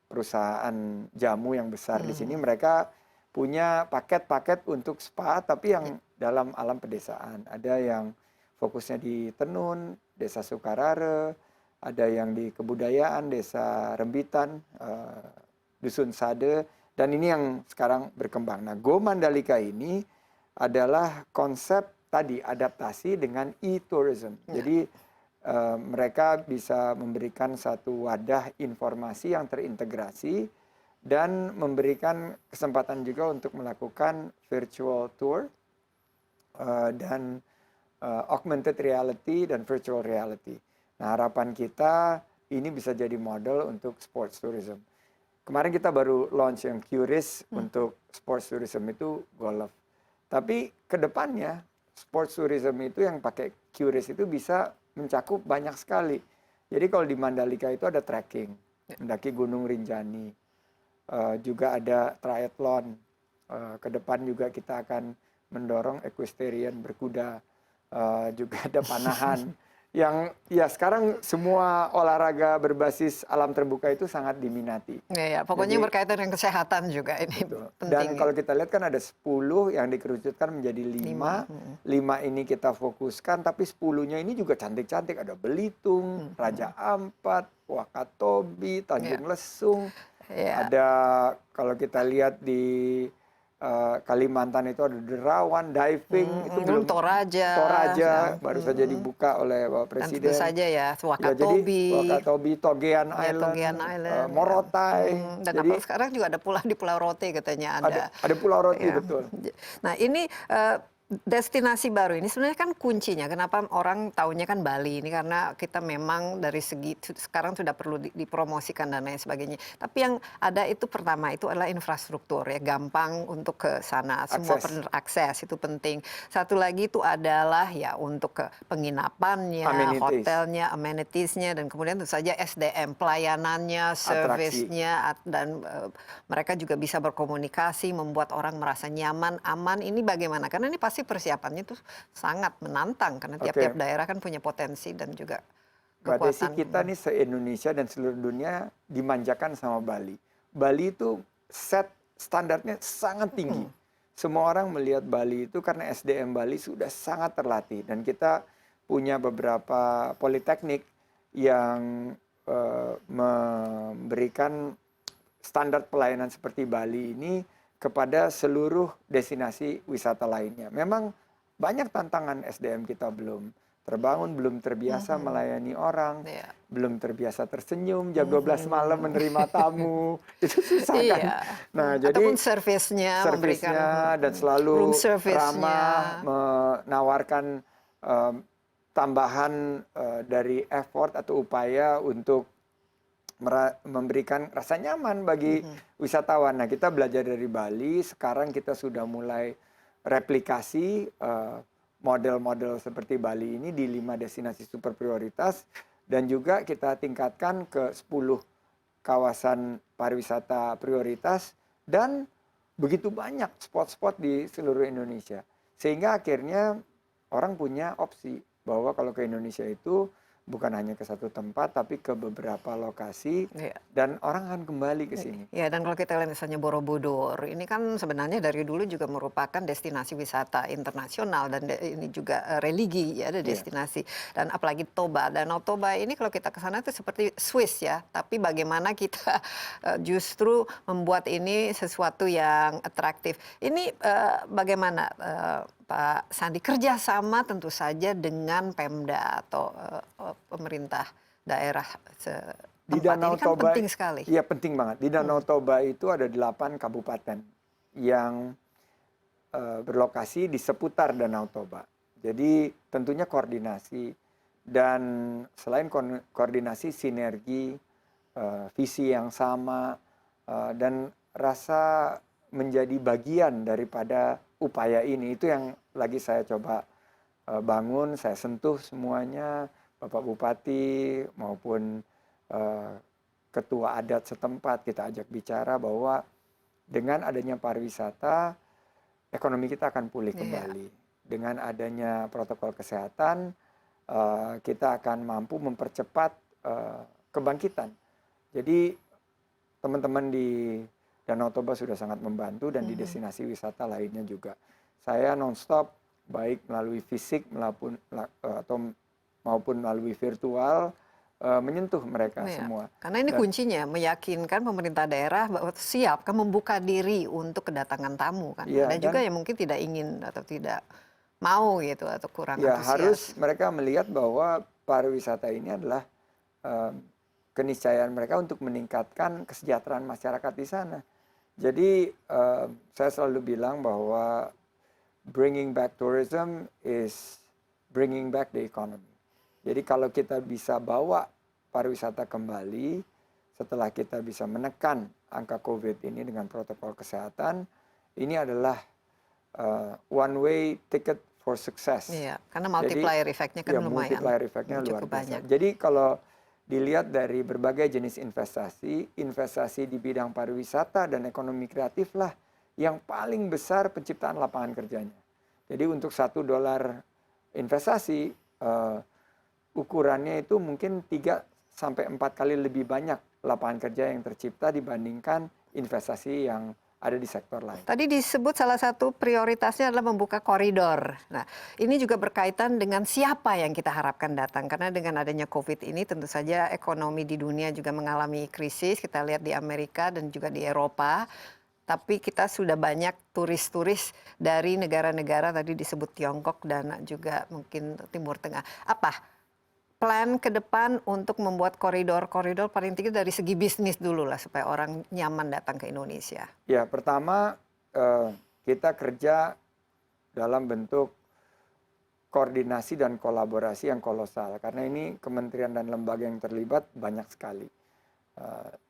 perusahaan jamu yang besar di sini. Mereka punya paket-paket untuk spa, tapi yang dalam alam pedesaan. Ada yang fokusnya di tenun, desa Sukarare, ada yang di kebudayaan, desa Rembitan, Dusun Sade, dan ini yang sekarang berkembang. Nah, Go Mandalika ini adalah konsep tadi adaptasi dengan e-tourism. Jadi mereka bisa memberikan satu wadah informasi yang terintegrasi dan memberikan kesempatan juga untuk melakukan virtual tour dan augmented reality dan virtual reality. Nah, harapan kita ini bisa jadi model untuk sports tourism. Kemarin kita baru launch yang QRIS untuk sports tourism itu golf. Tapi kedepannya sports tourism itu yang pakai QRIS itu bisa mencakup banyak sekali. Jadi kalau di Mandalika itu ada trekking, mendaki Gunung Rinjani, juga ada triathlon. Ke depan juga kita akan mendorong equestrian berkuda, juga ada panahan. Yang ya sekarang semua olahraga berbasis alam terbuka itu sangat diminati. Ya, pokoknya yang berkaitan dengan kesehatan juga ini penting. Dan kalau kita lihat kan ada 10 yang dikerucutkan menjadi 5. 5 ini kita fokuskan, tapi 10-nya ini juga cantik-cantik. Ada Belitung, Raja Ampat, Wakatobi, Tanjung Lesung. Ada kalau kita lihat di Kalimantan itu ada Derawan, diving, itu belum Toraja, Toraja baru saja dibuka oleh Bapak dan tentu Presiden. saja ya Ya, jadi Wakatobi, Wakatobi, Togean ya, Island, Togian Island, Morotai. dan Jadi sekarang juga ada pula di Pulau Rote katanya ada. ada Pulau Roti, Ya. betul. Nah ini destinasi baru ini sebenarnya kan kuncinya. Kenapa orang taunya kan Bali ini karena kita memang dari segi sekarang sudah perlu dipromosikan dan lain sebagainya. Tapi yang ada itu pertama itu adalah infrastruktur ya, gampang untuk ke sana, semua akses itu penting. Satu lagi itu adalah ya untuk ke penginapannya, hotelnya, amenitiesnya, dan kemudian tentu saja SDM, pelayanannya, servicenya, dan mereka juga bisa berkomunikasi, membuat orang merasa nyaman, aman. Ini bagaimana? Karena ini pasti persiapannya itu sangat menantang karena tiap-tiap daerah kan punya potensi dan juga kekuatan. Mbak Desi, kita nih se-Indonesia dan seluruh dunia dimanjakan sama Bali. Bali itu set standarnya sangat tinggi. Semua orang melihat Bali itu karena SDM Bali sudah sangat terlatih. Dan kita punya beberapa politeknik yang memberikan standar pelayanan seperti Bali ini kepada seluruh destinasi wisata lainnya. Memang banyak tantangan SDM kita belum terbangun, belum terbiasa melayani orang, belum terbiasa tersenyum jam 12 malam menerima tamu. Itu susah kan? Nah, jadi ataupun servisnya dan selalu ramah, menawarkan tambahan dari effort atau upaya untuk memberikan rasa nyaman bagi wisatawan. Nah, kita belajar dari Bali, sekarang kita sudah mulai replikasi model-model seperti Bali ini di 5 destinasi super prioritas, dan juga kita tingkatkan ke 10 kawasan pariwisata prioritas, dan begitu banyak spot-spot di seluruh Indonesia. Sehingga akhirnya orang punya opsi bahwa kalau ke Indonesia itu bukan hanya ke satu tempat, tapi ke beberapa lokasi, dan orang akan kembali ke sini. Ya, dan kalau kita lihat misalnya Borobudur, ini kan sebenarnya dari dulu juga merupakan destinasi wisata internasional, dan ini juga religi ya, ada destinasi. Dan apalagi Toba, Danau Toba ini kalau kita ke sana itu seperti Swiss ya, tapi bagaimana kita justru membuat ini sesuatu yang atraktif. Ini bagaimana Pak Sandi, kerjasama tentu saja dengan Pemda atau pemerintah daerah di Danau ini kan Toba penting sekali. Iya, penting banget. Di Danau Toba itu ada 8 kabupaten yang berlokasi di seputar Danau Toba. Jadi tentunya koordinasi, dan selain koordinasi, sinergi, visi yang sama, dan rasa menjadi bagian daripada upaya ini, itu yang lagi saya coba bangun, saya sentuh semuanya, Bapak Bupati maupun ketua adat setempat kita ajak bicara bahwa dengan adanya pariwisata, ekonomi kita akan pulih kembali. Dengan adanya protokol kesehatan, kita akan mampu mempercepat kebangkitan. Jadi teman-teman di Danau Toba sudah sangat membantu, dan di destinasi wisata lainnya juga. Saya nonstop, baik melalui fisik maupun melalui virtual, menyentuh mereka semua. Karena ini kuncinya, meyakinkan pemerintah daerah bahwa siap kan membuka diri untuk kedatangan tamu kan. Ada juga yang mungkin tidak ingin atau tidak mau gitu, atau kurang antusias. Harus mereka melihat bahwa pariwisata ini adalah keniscayaan mereka untuk meningkatkan kesejahteraan masyarakat di sana. Jadi saya selalu bilang bahwa bringing back tourism is bringing back the economy. Jadi kalau kita bisa bawa pariwisata kembali, setelah kita bisa menekan angka COVID ini dengan protokol kesehatan, ini adalah one way ticket for success. Iya, karena multiplier effect-nya kan lumayan. Multiplier effect-nya luar biasa. Banyak. Jadi kalau dilihat dari berbagai jenis investasi di bidang pariwisata dan ekonomi kreatif lah yang paling besar penciptaan lapangan kerjanya. Jadi untuk $1 investasi, ukurannya itu mungkin 3-4 kali lebih banyak lapangan kerja yang tercipta dibandingkan investasi yang ada di sektor lain. Tadi disebut salah satu prioritasnya adalah membuka koridor. Nah, ini juga berkaitan dengan siapa yang kita harapkan datang. Karena dengan adanya COVID ini tentu saja ekonomi di dunia juga mengalami krisis. Kita lihat di Amerika dan juga di Eropa. tapi kita sudah banyak turis-turis dari negara-negara tadi disebut Tiongkok dan juga mungkin Timur Tengah. Apa plan ke depan untuk membuat koridor-koridor paling tinggi dari segi bisnis dulu lah supaya orang nyaman datang ke Indonesia? Ya, pertama kita kerja dalam bentuk koordinasi dan kolaborasi yang kolosal karena ini kementerian dan lembaga yang terlibat banyak sekali.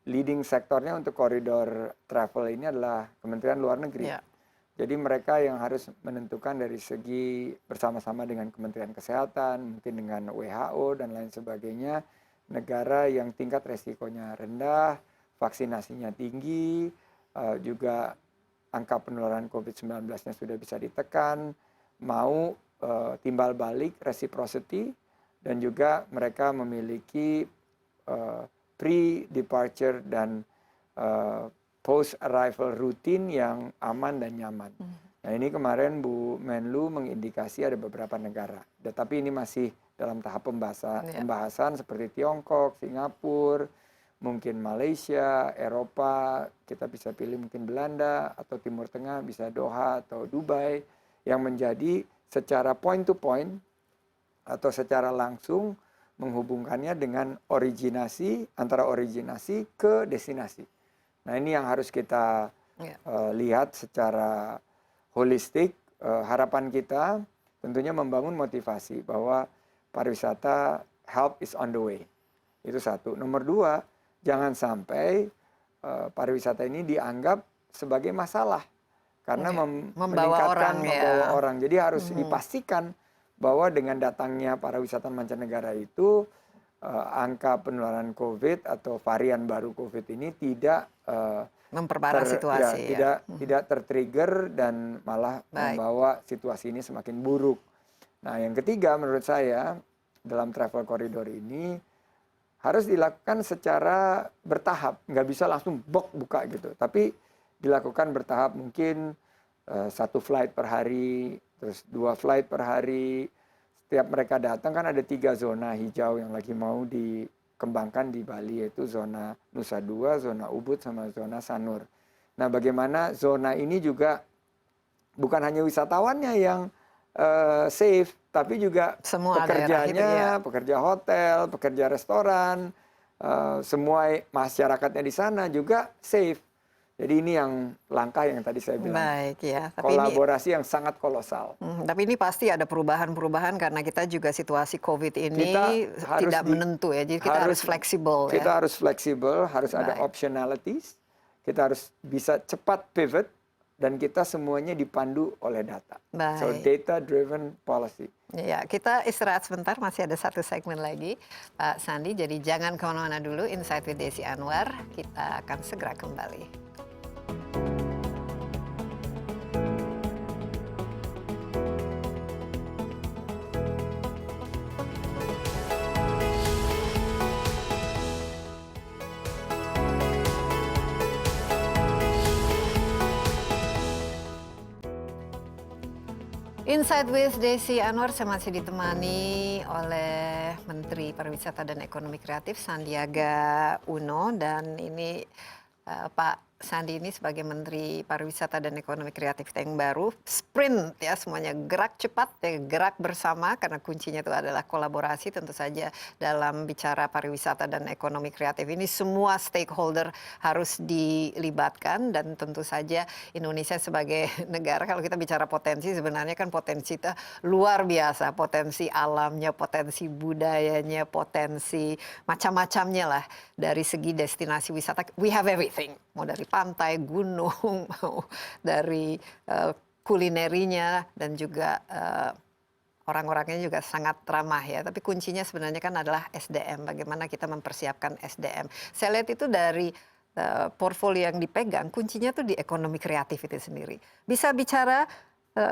Leading sektornya untuk koridor travel ini adalah Kementerian Luar Negeri. Ya. Jadi mereka yang harus menentukan dari segi bersama-sama dengan Kementerian Kesehatan, mungkin dengan WHO dan lain sebagainya, negara yang tingkat resikonya rendah, vaksinasinya tinggi, juga angka penularan COVID-19-nya sudah bisa ditekan, mau timbal balik reciprocity, dan juga mereka memiliki pre-departure dan post-arrival routine yang aman dan nyaman. Nah ini kemarin Bu Menlu mengindikasi ada beberapa negara, tetapi ini masih dalam tahap pembahasan seperti Tiongkok, Singapura, mungkin Malaysia, Eropa, kita bisa pilih mungkin Belanda, atau Timur Tengah, bisa Doha atau Dubai, yang menjadi secara point to point atau secara langsung menghubungkannya dengan antara originasi ke destinasi. Nah ini yang harus kita lihat secara holistik. Harapan kita tentunya membangun motivasi bahwa pariwisata help is on the way. Itu satu. Nomor dua, jangan sampai pariwisata ini dianggap sebagai masalah karena membawa orang. Jadi harus dipastikan bahwa dengan datangnya para wisatawan mancanegara itu angka penularan COVID atau varian baru COVID ini tidak memperparah situasi, tidak tertrigger dan malah membawa situasi ini semakin buruk. Nah, yang ketiga menurut saya dalam travel corridor ini harus dilakukan secara bertahap, nggak bisa langsung buka gitu, tapi dilakukan bertahap, mungkin 1 flight per hari, terus 2 flight per hari. Setiap mereka datang kan ada 3 zona hijau yang lagi mau dikembangkan di Bali, yaitu zona Nusa Dua, zona Ubud, sama zona Sanur. Nah bagaimana zona ini juga bukan hanya wisatawannya yang safe, tapi juga semua pekerjanya, pekerja hotel, pekerja restoran, semua masyarakatnya di sana juga safe. Jadi ini yang langkah yang tadi saya bilang. Baik ya. Tapi kolaborasi yang sangat kolosal. Tapi ini pasti ada perubahan-perubahan karena kita juga situasi COVID ini tidak menentu ya. Jadi kita harus fleksibel ya. Kita harus fleksibel, harus ada optionalities. Kita harus bisa cepat pivot dan kita semuanya dipandu oleh data. So data driven policy. Ya, kita istirahat sebentar, masih ada 1 segmen lagi Pak Sandi. Jadi jangan kemana-mana dulu, Insight with Desi Anwar. Kita akan segera kembali. Insight with Desi Anwar, saya masih ditemani oleh Menteri Pariwisata dan Ekonomi Kreatif Sandiaga Uno, dan ini Pak Sandi ini sebagai Menteri Pariwisata dan Ekonomi Kreatif yang baru, sprint ya, semuanya gerak cepat, ya, gerak bersama, karena kuncinya itu adalah kolaborasi. Tentu saja dalam bicara pariwisata dan ekonomi kreatif ini semua stakeholder harus dilibatkan, dan tentu saja Indonesia sebagai negara, kalau kita bicara potensi, sebenarnya kan potensi itu luar biasa, potensi alamnya, potensi budayanya, potensi macam-macamnya lah. Dari segi destinasi wisata, we have everything, mau dari pantai, gunung, mau dari kulinerinya, dan juga orang-orangnya juga sangat ramah ya. Tapi kuncinya sebenarnya kan adalah SDM, bagaimana kita mempersiapkan SDM. Saya lihat itu dari portfolio yang dipegang, kuncinya tuh di ekonomi kreatif itu sendiri. Bisa bicara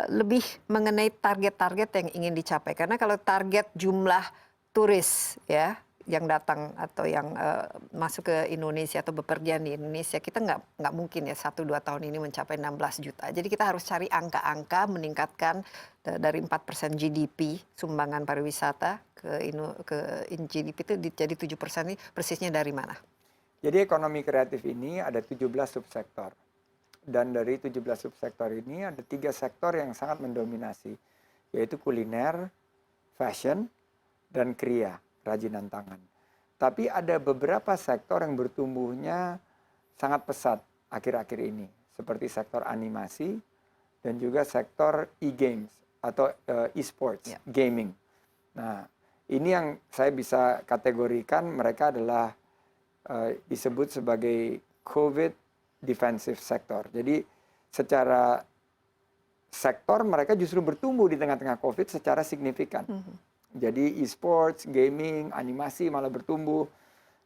lebih mengenai target-target yang ingin dicapai, karena kalau target jumlah turis ya yang datang atau yang masuk ke Indonesia atau bepergian di Indonesia, kita nggak mungkin ya 1-2 tahun ini mencapai 16 juta. Jadi kita harus cari angka-angka meningkatkan dari 4% GDP sumbangan pariwisata ke GDP itu jadi 7%, ini persisnya dari mana? Jadi ekonomi kreatif ini ada 17 subsektor. dan dari 17 subsektor ini ada 3 sektor yang sangat mendominasi, yaitu kuliner, fashion, dan kriya, kerajinan tangan. Tapi ada beberapa sektor yang bertumbuhnya sangat pesat akhir-akhir ini, seperti sektor animasi dan juga sektor e-games atau e-sports, gaming. Nah, ini yang saya bisa kategorikan mereka adalah disebut sebagai COVID defensive sector. Jadi secara sektor mereka justru bertumbuh di tengah-tengah COVID secara signifikan. Jadi e-sports, gaming, animasi malah bertumbuh,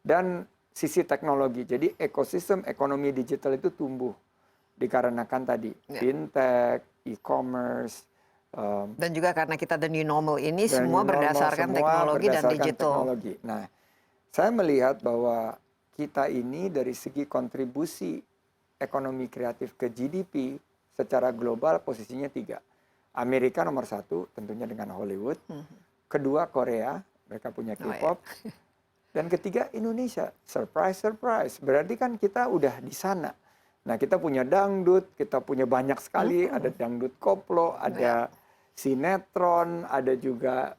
dan sisi teknologi. Jadi ekosistem ekonomi digital itu tumbuh dikarenakan tadi fintech, e-commerce, dan juga karena kita the new normal ini dan semua new normal, berdasarkan semua teknologi dan berdasarkan digital. teknologi. Nah, saya melihat bahwa kita ini dari segi kontribusi ekonomi kreatif ke GDP secara global posisinya 3. Amerika nomor 1 tentunya dengan Hollywood. Kedua Korea, mereka punya K-pop. Dan ketiga Indonesia. Surprise, surprise. Berarti kan kita udah di sana. Nah, kita punya dangdut, kita punya banyak sekali. Ada dangdut koplo, ada sinetron, ada juga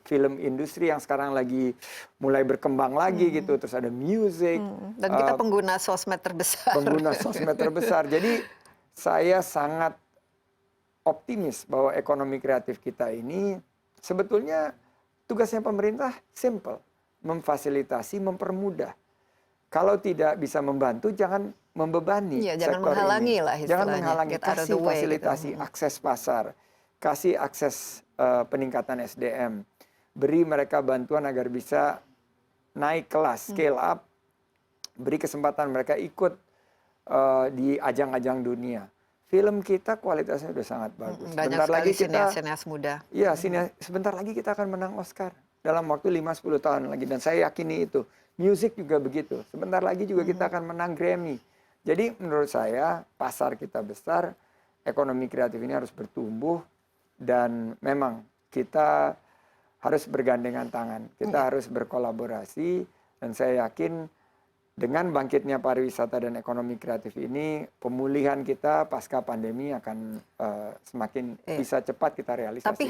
film industri yang sekarang lagi mulai berkembang lagi gitu. Terus ada music. Dan kita pengguna sosmed terbesar. Pengguna sosmed terbesar. Jadi saya sangat optimis bahwa ekonomi kreatif kita ini sebetulnya tugasnya pemerintah simple. Memfasilitasi, mempermudah. Kalau tidak bisa membantu, jangan membebani jangan sektor menghalangi ini. lah istilahnya. Jangan menghalangi, kasih fasilitasi, gitu. akses pasar, kasih akses peningkatan SDM, beri mereka bantuan agar bisa naik kelas, scale up, beri kesempatan mereka ikut di ajang-ajang dunia. Film kita kualitasnya sudah sangat bagus. Banyak Sebentar lagi kita sineas muda. Iya, sebentar lagi kita akan menang Oscar dalam waktu 5-10 tahun lagi, dan saya yakini itu. Music juga begitu. Sebentar lagi juga kita akan menang Grammy. Jadi menurut saya pasar kita besar, ekonomi kreatif ini harus bertumbuh, dan memang kita harus bergandengan tangan. Kita harus berkolaborasi, dan saya yakin dengan bangkitnya pariwisata dan ekonomi kreatif ini, pemulihan kita pasca pandemi akan semakin bisa cepat kita realisasikan. Tapi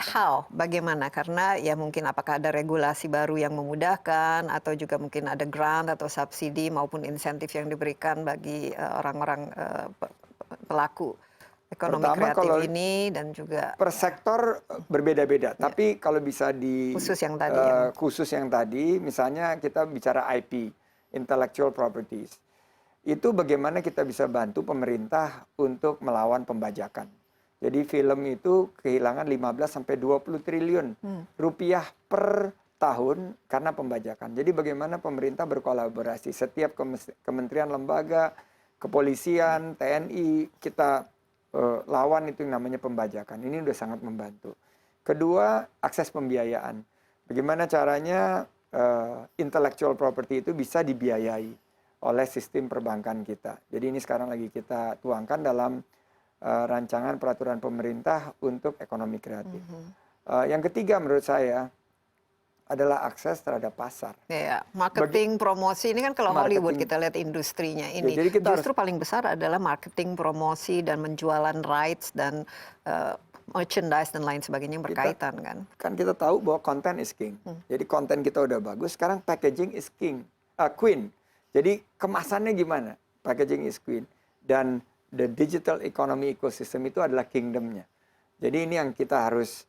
bagaimana? Karena ya mungkin apakah ada regulasi baru yang memudahkan, atau juga mungkin ada grant atau subsidi maupun insentif yang diberikan bagi orang-orang pelaku ekonomi kreatif ini, dan juga per sektor berbeda-beda. Tapi kalau bisa khusus yang tadi, misalnya kita bicara IP. Intellectual properties. Itu bagaimana kita bisa bantu pemerintah untuk melawan pembajakan. Jadi film itu kehilangan 15-20 triliun rupiah per tahun karena pembajakan. Jadi bagaimana pemerintah berkolaborasi, setiap kementerian lembaga, kepolisian, TNI, kita lawan itu yang namanya pembajakan. Ini udah sangat membantu. Kedua, akses pembiayaan. Bagaimana caranya intellectual property itu bisa dibiayai oleh sistem perbankan kita. Jadi ini sekarang lagi kita tuangkan dalam rancangan peraturan pemerintah untuk ekonomi kreatif. Yang ketiga menurut saya adalah akses terhadap pasar. Marketing, promosi, ini kan kalau Hollywood kita lihat industrinya ini. Jadi justru paling besar adalah marketing, promosi, dan menjualan rights, dan merchandise dan lain sebagainya yang berkaitan kan kita tahu bahwa content is king. Jadi konten kita udah bagus, sekarang packaging is queen. Jadi kemasannya gimana? Packaging is queen. Dan the digital economy ecosystem itu adalah kingdomnya. Jadi ini yang kita harus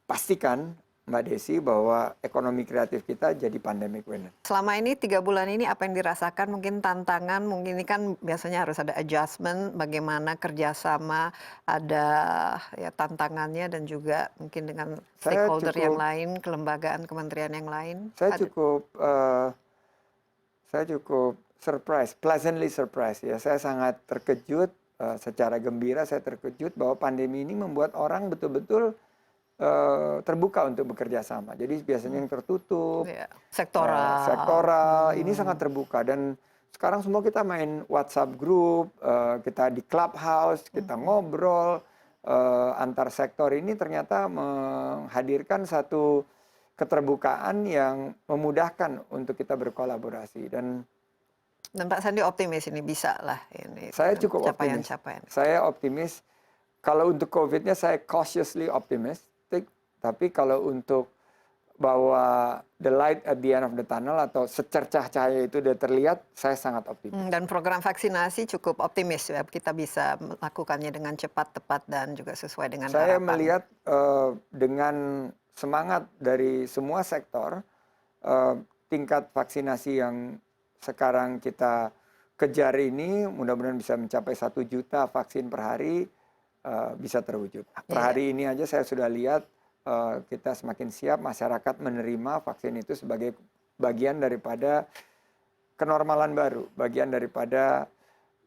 pastikan, Mbak Desi, bahwa ekonomi kreatif kita jadi pandemic winner. Selama ini 3 bulan ini apa yang dirasakan? Mungkin tantangan, mungkin ini kan biasanya harus ada adjustment, bagaimana kerjasama, ada tantangannya, dan juga mungkin dengan stakeholder yang lain, kelembagaan, kementerian yang lain. Saya cukup surprise, pleasantly surprised ya. Saya sangat terkejut, secara gembira saya terkejut bahwa pandemi ini membuat orang betul-betul terbuka untuk bekerja sama. Jadi biasanya yang tertutup, sektoral, ini sangat terbuka. Dan sekarang semua kita main WhatsApp group, kita di Clubhouse, kita ngobrol antar sektor. Ini ternyata menghadirkan satu keterbukaan yang memudahkan untuk kita berkolaborasi. Dan Dan Pak Sandi optimis ini bisa lah ini. Saya cukup optimis. Capaian. Saya optimis. Kalau untuk COVID-nya saya cautiously optimistic. Tapi kalau untuk bahwa the light at the end of the tunnel atau secercah cahaya itu sudah terlihat, saya sangat optimis. Dan program vaksinasi cukup optimis ya, kita bisa melakukannya dengan cepat, tepat, dan juga sesuai dengan Saya harapan. melihat dengan semangat dari semua sektor, tingkat vaksinasi yang sekarang kita kejar ini mudah-mudahan bisa mencapai 1 juta vaksin per hari, bisa terwujud. Per hari ini aja saya sudah lihat kita semakin siap, masyarakat menerima vaksin itu sebagai bagian daripada kenormalan baru, bagian daripada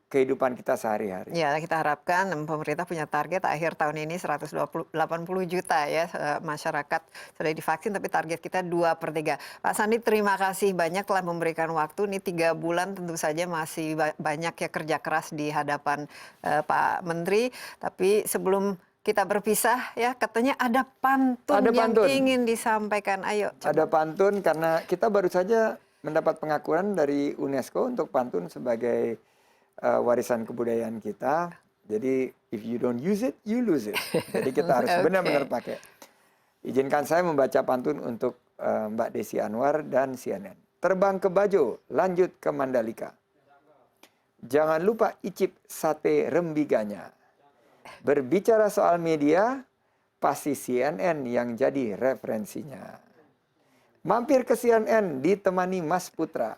kehidupan kita sehari-hari. Ya, kita harapkan pemerintah punya target akhir tahun ini 180 juta ya masyarakat sudah divaksin, tapi target kita 2/3. Pak Sandi, terima kasih banyak telah memberikan waktu. Ini 3 bulan tentu saja masih banyak ya kerja keras di hadapan Pak Menteri. Tapi sebelum kita berpisah ya, katanya ada pantun yang ingin disampaikan. Ayo. Coba. Ada pantun karena kita baru saja mendapat pengakuan dari UNESCO untuk pantun sebagai warisan kebudayaan kita. Jadi if you don't use it, you lose it. Jadi kita harus benar-benar pakai. Izinkan saya membaca pantun untuk Mbak Desi Anwar dan CNN. Terbang ke Bajo, lanjut ke Mandalika. Jangan lupa icip sate rembiganya. Berbicara soal media, pasti CNN yang jadi referensinya. Mampir ke CNN ditemani Mas Putra.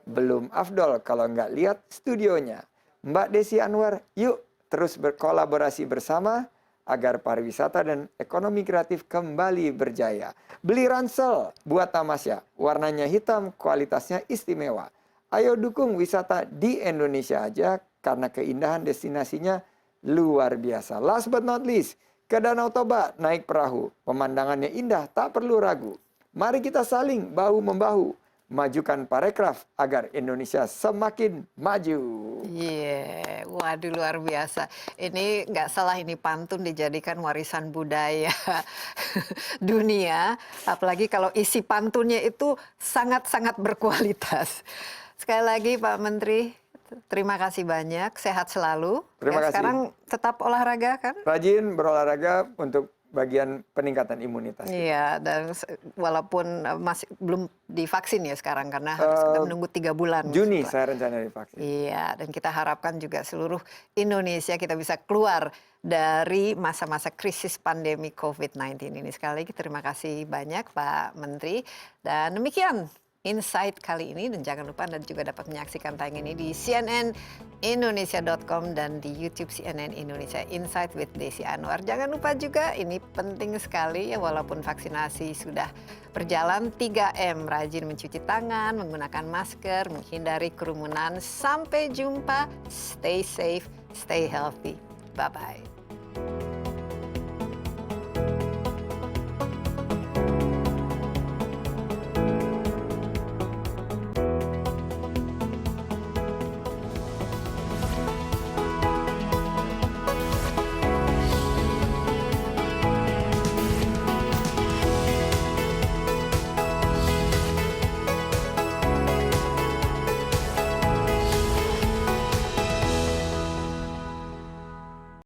Belum afdol kalau nggak lihat studionya. Mbak Desi Anwar, yuk terus berkolaborasi bersama agar pariwisata dan ekonomi kreatif kembali berjaya. Beli ransel buat tamasya, warnanya hitam, kualitasnya istimewa. Ayo dukung wisata di Indonesia aja karena keindahan destinasinya luar biasa. Last but not least, ke Danau Toba naik perahu. Pemandangannya indah, tak perlu ragu. Mari kita saling bahu-membahu. Majukan parekraf agar Indonesia semakin maju. Iya, waduh luar biasa. Ini nggak salah, ini pantun dijadikan warisan budaya dunia. Apalagi kalau isi pantunnya itu sangat-sangat berkualitas. Sekali lagi Pak Menteri, terima kasih banyak. Sehat selalu. Terima kasih. Sekarang tetap olahraga kan? Rajin berolahraga untuk bagian peningkatan imunitas. Iya, dan walaupun masih belum divaksin ya sekarang karena harus kita menunggu 3 bulan. Juni saya rencana divaksin. Iya, dan kita harapkan juga seluruh Indonesia kita bisa keluar dari masa-masa krisis pandemi COVID-19 ini. Sekali lagi terima kasih banyak Pak Menteri. Dan demikian Insight kali ini, dan jangan lupa Anda juga dapat menyaksikan tayangan ini di cnnindonesia.com dan di YouTube CNN Indonesia Insight with Desi Anwar. Jangan lupa juga, ini penting sekali ya, walaupun vaksinasi sudah berjalan, 3M, rajin mencuci tangan, menggunakan masker, menghindari kerumunan. Sampai jumpa, stay safe, stay healthy. Bye-bye.